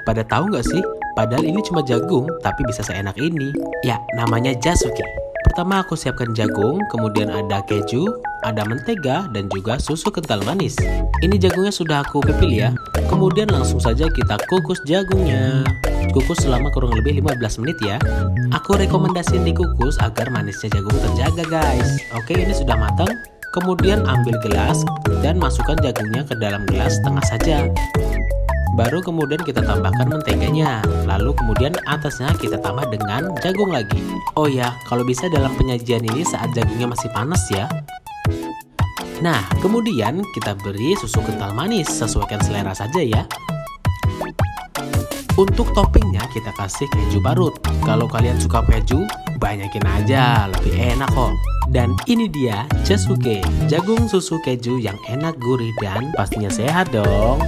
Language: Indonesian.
Pada tahu nggak sih? Padahal ini cuma jagung, tapi bisa seenak ini. Ya, namanya jasuke. Pertama aku siapkan jagung, kemudian ada keju, ada mentega, dan juga susu kental manis. Ini jagungnya sudah aku pipil ya. Kemudian langsung saja kita kukus jagungnya. Kukus selama kurang lebih 15 menit ya. Aku rekomendasiin dikukus agar manisnya jagung terjaga guys. Oke, ini sudah matang. Kemudian ambil gelas dan masukkan jagungnya ke dalam gelas setengah saja. Baru kemudian kita tambahkan menteganya. Lalu kemudian atasnya kita tambah dengan jagung lagi. Oh ya, kalau bisa dalam penyajian ini saat jagungnya masih panas ya. Nah, kemudian kita beri susu kental manis, sesuaikan selera saja ya. Untuk toppingnya kita kasih keju parut. Kalau kalian suka keju, banyakin aja, lebih enak kok. Dan ini dia jasuke, jagung susu keju yang enak, gurih, dan pastinya sehat dong.